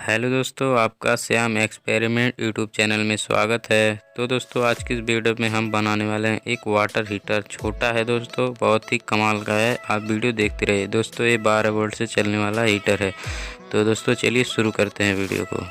Hello दोस्तों, आपका Shyam experiment YouTube channel में स्वागत है। तो दोस्तों, आज की इस वीडियो में हम बनाने वाले हैं एक वाटर हीटर। छोटा है दोस्तों, बहुत ही कमाल का है। आप वीडियो देखते रहिए दोस्तों। ये 12 वोल्ट से चलने वाला हीटर है। तो दोस्तों चलिए शुरू करते हैं वीडियो को।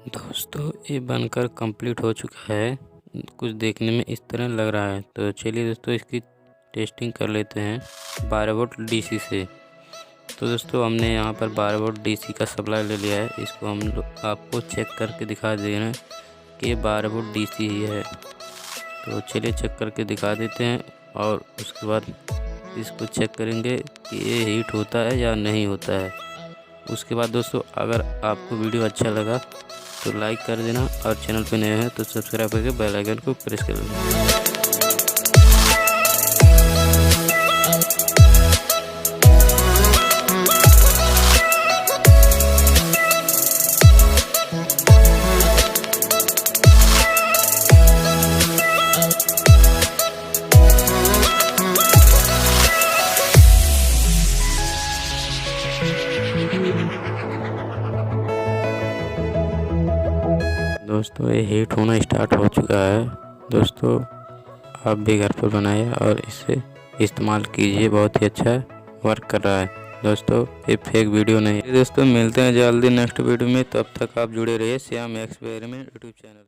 दोस्तों, ये बनकर कंप्लीट हो चुका है। कुछ देखने में इस तरह लग रहा है। तो चलिए दोस्तों, इसकी टेस्टिंग कर लेते हैं 12 वोल्ट डीसी से। तो दोस्तों, हमने यहाँ पर 12 वोल्ट डीसी का सप्लाई ले लिया है। इसको हम आपको चेक करके दिखा दे रहे हैं कि ये 12 वोल्ट डीसी ही है। तो चलिए चेक करके दिखा देते हैं और उसके बाद इसको चेक करेंगे कि ये हीट होता है या नहीं होता है। उसके बाद दोस्तों अगर आपको वीडियो अच्छा लगा तो लाइक कर देना और चैनल पे नए हैं तो सब्सक्राइब करके बेल आइकन को प्रेस कर देना। दोस्तों ये हीट होना स्टार्ट हो चुका है। दोस्तों आप भी घर पर बनाइए और इसे इस्तेमाल कीजिए, बहुत ही अच्छा वर्क कर रहा है। दोस्तों ये फेक वीडियो नहीं है। दोस्तों मिलते हैं जल्दी नेक्स्ट वीडियो में, तब तक आप जुड़े रहिए श्याम एक्सपेरिमेंट यूट्यूब चैनल।